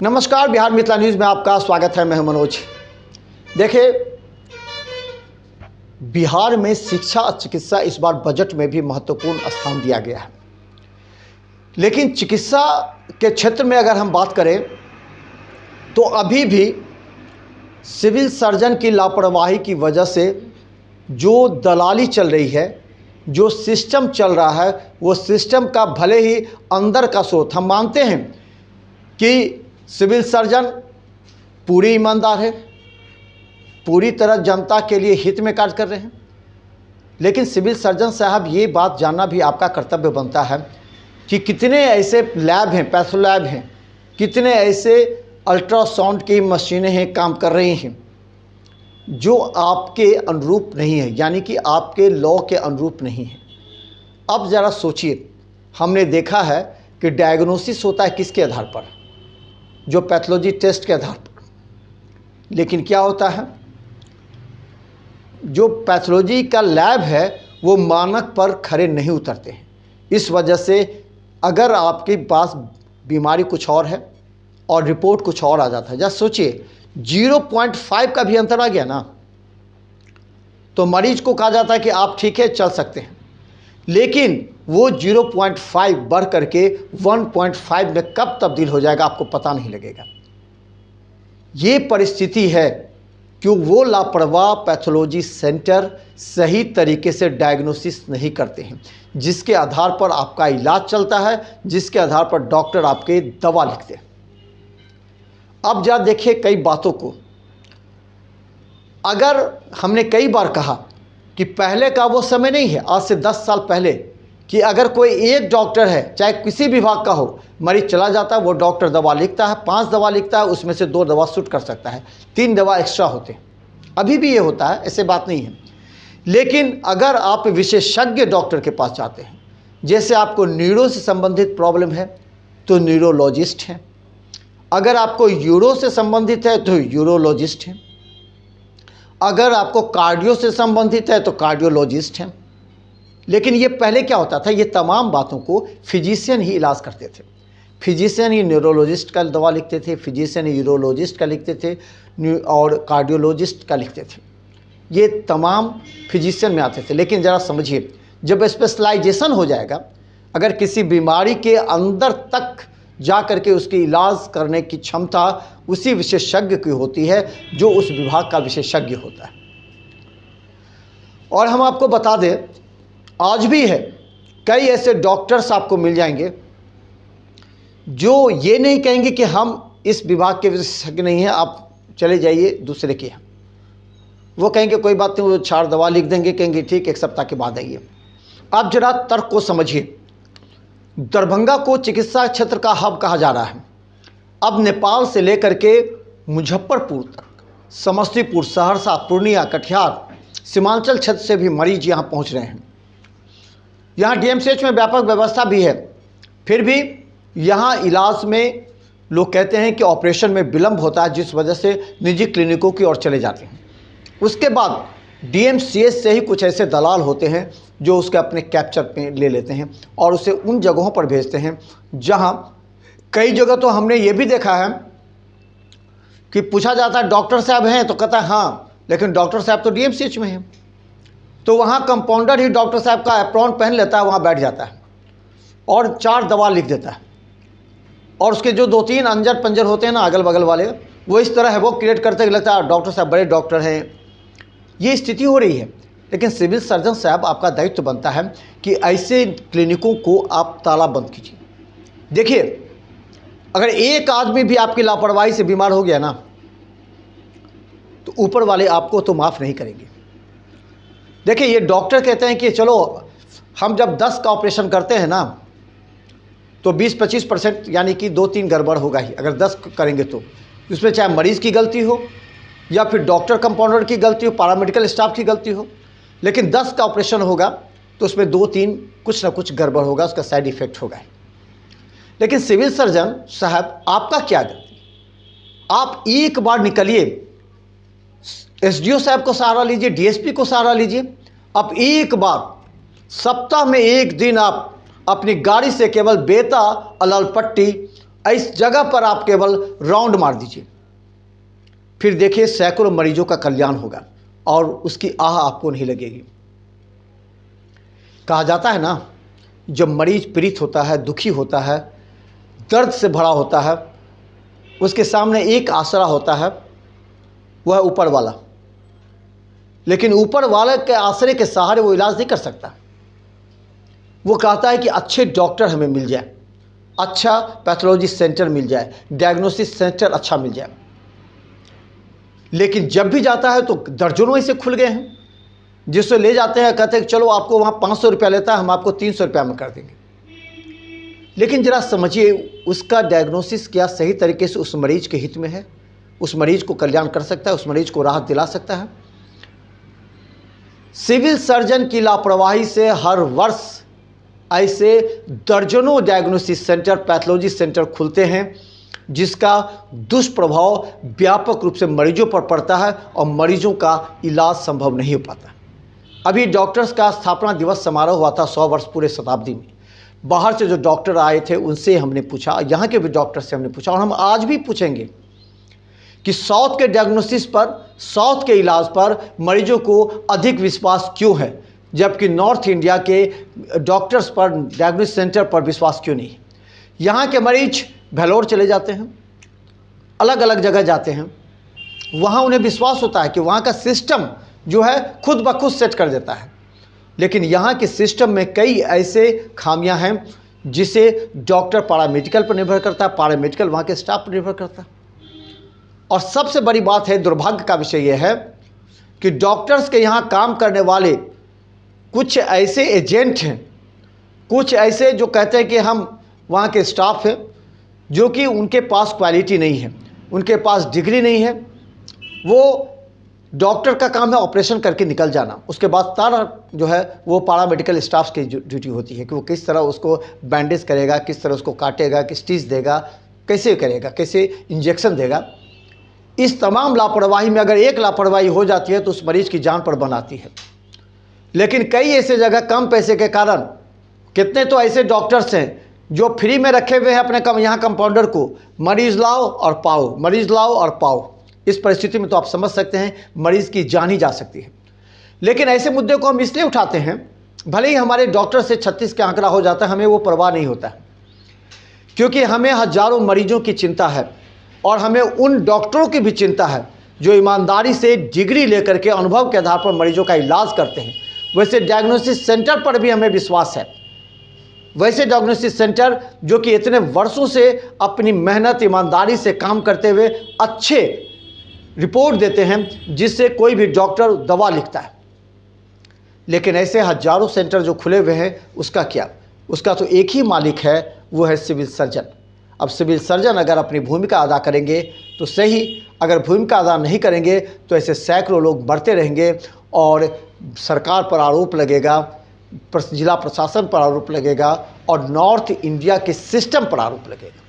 नमस्कार, बिहार मिथिला न्यूज़ में आपका स्वागत है। मैं हूं मनोज। देखिए, बिहार में शिक्षा और चिकित्सा इस बार बजट में भी महत्वपूर्ण स्थान दिया गया है। लेकिन चिकित्सा के क्षेत्र में अगर हम बात करें तो अभी भी सिविल सर्जन की लापरवाही की वजह से जो दलाली चल रही है, जो सिस्टम चल रहा है, वो सिस्टम का भले ही अंदर का स्रोत हम मानते हैं कि सिविल सर्जन पूरी ईमानदार है, पूरी तरह जनता के लिए हित में कार्य कर रहे हैं, लेकिन सिविल सर्जन साहब ये बात जानना भी आपका कर्तव्य बनता है कि कितने ऐसे लैब हैं, पैथो लैब हैं, कितने ऐसे अल्ट्रासाउंड की मशीनें हैं काम कर रही हैं जो आपके अनुरूप नहीं है, यानी कि आपके लॉ के अनुरूप नहीं है। अब ज़रा सोचिए, हमने देखा है कि डायग्नोसिस होता है किसके आधार पर? जो पैथोलॉजी टेस्ट के आधार पर। लेकिन क्या होता है, जो पैथोलॉजी का लैब है वो मानक पर खरे नहीं उतरते हैं। इस वजह से अगर आपके पास बीमारी कुछ और है और रिपोर्ट कुछ और आ जाता है, जैसे सोचिए 0.5 का भी अंतर आ गया ना, तो मरीज को कहा जाता है कि आप ठीक है, चल सकते हैं। लेकिन वो 0.5 बढ़ करके 1.5 में कब तब्दील हो जाएगा आपको पता नहीं लगेगा। ये परिस्थिति है कि वो लापरवाह पैथोलॉजी सेंटर सही तरीके से डायग्नोसिस नहीं करते हैं, जिसके आधार पर आपका इलाज चलता है, जिसके आधार पर डॉक्टर आपके दवा लिखते हैं। अब जरा देखिए कई बातों को। अगर हमने कई बार कहा कि पहले का वो समय नहीं है, आज से 10 साल पहले, कि अगर कोई एक डॉक्टर है, चाहे किसी विभाग का हो, मरीज चला जाता है, वो डॉक्टर दवा लिखता है, 5 दवा लिखता है, उसमें से 2 दवा सूट कर सकता है, 3 दवा एक्स्ट्रा होते हैं। अभी भी ये होता है, ऐसे बात नहीं है। लेकिन अगर आप विशेषज्ञ डॉक्टर के पास जाते हैं, जैसे आपको न्यूरो से संबंधित प्रॉब्लम है तो न्यूरोलॉजिस्ट हैं, अगर आपको यूरो से संबंधित है तो यूरोलॉजिस्ट हैं, अगर आपको कार्डियो से संबंधित है तो कार्डियोलॉजिस्ट हैं। लेकिन ये पहले क्या होता था, ये तमाम बातों को फिजिशियन ही इलाज करते थे। फिजिशियन ही न्यूरोलॉजिस्ट का दवा लिखते थे, फिजिशियन ही यूरोलॉजिस्ट का लिखते थे और कार्डियोलॉजिस्ट का लिखते थे। ये तमाम फिजिशियन में आते थे। लेकिन ज़रा समझिए, जब स्पेशलाइजेशन हो जाएगा, अगर किसी बीमारी के अंदर तक जा करके उसकी इलाज करने की क्षमता उसी विशेषज्ञ की होती है जो उस विभाग का विशेषज्ञ होता है। और हम आपको बता दें, आज भी है, कई ऐसे डॉक्टर्स आपको मिल जाएंगे जो ये नहीं कहेंगे कि हम इस विभाग के विशेषज्ञ नहीं हैं, आप चले जाइए दूसरे के यहाँ। वो कहेंगे कोई बात नहीं, वो 4 दवा लिख देंगे, कहेंगे ठीक, 1 सप्ताह के बाद आइए। आप जरा तर्क को समझिए। दरभंगा को चिकित्सा क्षेत्र का हब कहा जा रहा है। अब नेपाल से लेकर के मुजफ्फरपुर तक, समस्तीपुर, सहरसा, पूर्णिया, कटिहार, सीमांचल क्षेत्र से भी मरीज यहाँ पहुँच रहे हैं। यहाँ डीएमसीएच में व्यापक व्यवस्था भी है, फिर भी यहाँ इलाज में लोग कहते हैं कि ऑपरेशन में विलंब होता है, जिस वजह से निजी क्लिनिकों की ओर चले जाते हैं। उसके बाद डीएमसीएच से ही कुछ ऐसे दलाल होते हैं जो उसके अपने कैप्चर पे ले लेते हैं और उसे उन जगहों पर भेजते हैं जहाँ कई जगह तो हमने ये भी देखा है कि पूछा जाता है डॉक्टर साहब हैं, तो कहता है हाँ, लेकिन डॉक्टर साहब तो डीएमसीएच में हैं। तो वहाँ कंपाउंडर ही डॉक्टर साहब का एप्रॉन पहन लेता है, वहाँ बैठ जाता है और 4 दवा लिख देता है, और उसके जो 2-3 अंजर पंजर होते हैं ना अगल बगल वाले, वो इस तरह है, वो क्रिएट करते कि लगता है डॉक्टर साहब बड़े डॉक्टर हैं। ये स्थिति हो रही है। लेकिन सिविल सर्जन साहब, आपका दायित्व बनता है कि ऐसे क्लिनिकों को आप ताला बंद कीजिए। देखिए, अगर एक आदमी भी आपकी लापरवाही से बीमार हो गया ना, तो ऊपर वाले आपको तो माफ़ नहीं करेंगे। देखिए, ये डॉक्टर कहते हैं कि चलो हम जब 10 का ऑपरेशन करते हैं ना, तो 20-25% यानी कि 2-3 गड़बड़ होगा ही। अगर 10 करेंगे तो उसमें चाहे मरीज़ की गलती हो या फिर डॉक्टर कंपाउंडर की गलती हो, पैरामेडिकल स्टाफ की गलती हो, लेकिन 10 का ऑपरेशन होगा तो उसमें 2-3 कुछ ना कुछ गड़बड़ होगा, उसका साइड इफ़ेक्ट होगा। लेकिन सिविल सर्जन साहब, आपका क्या गलती? आप एक बार निकलिए, एसडीओ साहब को सहारा लीजिए, डीएसपी को सहारा लीजिए। आप एक बार सप्ताह में 1 दिन आप अपनी गाड़ी से केवल बेता, अललपट्टी इस जगह पर आप केवल राउंड मार दीजिए, फिर देखिए सैकड़ों मरीजों का कल्याण होगा और उसकी आह आपको नहीं लगेगी। कहा जाता है ना, जब मरीज पीड़ित होता है, दुखी होता है, दर्द से भरा होता है, उसके सामने एक आसरा होता है, वह है ऊपर वाला। लेकिन ऊपर वाले के आसरे के सहारे वो इलाज नहीं कर सकता। वो कहता है कि अच्छे डॉक्टर हमें मिल जाए, अच्छा पैथोलॉजी सेंटर मिल जाए, डायग्नोसिस सेंटर अच्छा मिल जाए। लेकिन जब भी जाता है तो दर्जनों ऐसे खुल गए हैं, जिससे ले जाते हैं, कहते हैं कि चलो आपको वहाँ 500 रुपया लेता है, हम आपको 300 रुपया में कर देंगे। लेकिन जरा समझिए, उसका डायग्नोसिस क्या सही तरीके से उस मरीज के हित में है, उस मरीज को कल्याण कर सकता है, उस मरीज को राहत दिला सकता है। सिविल सर्जन की लापरवाही से हर वर्ष ऐसे दर्जनों डायग्नोसिस सेंटर, पैथोलॉजी सेंटर खुलते हैं, जिसका दुष्प्रभाव व्यापक रूप से मरीजों पर पड़ता है और मरीजों का इलाज संभव नहीं हो पाता। अभी डॉक्टर्स का स्थापना दिवस समारोह हुआ था 100 वर्ष पूरे शताब्दी में। बाहर से जो डॉक्टर आए थे उनसे हमने पूछा, यहाँ के भी डॉक्टर से हमने पूछा, और हम आज भी पूछेंगे कि साउथ के डायग्नोसिस पर, साउथ के इलाज पर मरीजों को अधिक विश्वास क्यों है, जबकि नॉर्थ इंडिया के डॉक्टर्स पर, डायग्नोसिस सेंटर पर विश्वास क्यों नहीं। यहाँ के मरीज भेलोर चले जाते हैं, अलग अलग जगह जाते हैं, वहाँ उन्हें विश्वास होता है कि वहाँ का सिस्टम जो है खुद ब खुद सेट कर देता है। लेकिन यहाँ के सिस्टम में कई ऐसे खामियां हैं जिसे डॉक्टर पैरामेडिकल पर निर्भर करता है, पैरामेडिकल वहाँ के स्टाफ पर निर्भर करता है। और सबसे बड़ी बात है, दुर्भाग्य का विषय यह है कि डॉक्टर्स के यहाँ काम करने वाले कुछ ऐसे एजेंट हैं, कुछ ऐसे जो कहते हैं कि हम वहाँ के स्टाफ हैं, जो कि उनके पास क्वालिटी नहीं है, उनके पास डिग्री नहीं है। वो डॉक्टर का काम है ऑपरेशन करके निकल जाना, उसके बाद सारा जो है वो पैरामेडिकल स्टाफ की ड्यूटी होती है कि वो किस तरह उसको बैंडेज करेगा, किस तरह उसको काटेगा, किस स्टिच देगा, कैसे करेगा, कैसे इंजेक्शन देगा। इस तमाम लापरवाही में अगर एक लापरवाही हो जाती है तो उस मरीज की जान पर बन आती है। लेकिन कई ऐसे जगह कम पैसे के कारण, कितने तो ऐसे डॉक्टर्स हैं जो फ्री में रखे हुए हैं अपने यहाँ कंपाउंडर को, मरीज लाओ और पाओ, मरीज लाओ और पाओ। इस परिस्थिति में तो आप समझ सकते हैं मरीज की जान ही जा सकती है। लेकिन ऐसे मुद्दे को हम इसलिए उठाते हैं, भले ही हमारे डॉक्टर से 36 का आंकड़ा हो जाता है, हमें वो परवाह नहीं होता है, क्योंकि हमें हजारों मरीजों की चिंता है और हमें उन डॉक्टरों की भी चिंता है जो ईमानदारी से डिग्री लेकर के अनुभव के आधार पर मरीजों का इलाज करते हैं। वैसे डायग्नोसिस सेंटर पर भी हमें विश्वास है, वैसे डायग्नोसिस सेंटर जो कि इतने वर्षों से अपनी मेहनत, ईमानदारी से काम करते हुए अच्छे रिपोर्ट देते हैं, जिससे कोई भी डॉक्टर दवा लिखता है। लेकिन ऐसे हजारों सेंटर जो खुले हुए हैं, उसका क्या? उसका तो एक ही मालिक है, वो है सिविल सर्जन। अब सिविल सर्जन अगर अपनी भूमिका अदा करेंगे तो सही, अगर भूमिका अदा नहीं करेंगे तो ऐसे सैकड़ों लोग बढ़ते रहेंगे और सरकार पर आरोप लगेगा, जिला प्रशासन पर आरोप लगेगा और नॉर्थ इंडिया के सिस्टम पर आरोप लगेगा।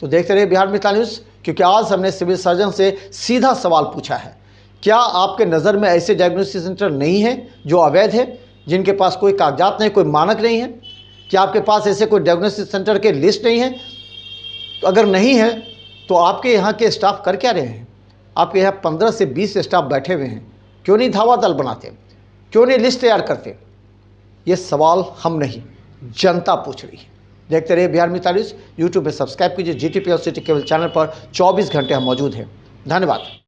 तो देखते रहिए बिहार मित्र न्यूज़, क्योंकि आज हमने सिविल सर्जन से सीधा सवाल पूछा है, क्या आपके नज़र में ऐसे डायग्नोसिस सेंटर नहीं हैं जो अवैध है, जिनके पास कोई कागजात नहीं, कोई मानक नहीं है? क्या आपके पास ऐसे कोई डायग्नोसिस सेंटर के लिस्ट नहीं है? तो अगर नहीं है तो आपके यहाँ के स्टाफ कर क्या रहे हैं? आपके यहाँ 15 से 20 स्टाफ बैठे हुए हैं, क्यों नहीं धावा दल बनाते, क्यों नहीं लिस्ट तैयार करते? ये सवाल हम नहीं, जनता पूछ रही है। देखते रहिए बिहार मित्र न्यूज़। यूट्यूब पे सब्सक्राइब कीजिए, GTP और सिटी केबल चैनल पर 24 घंटे हम मौजूद हैं। धन्यवाद।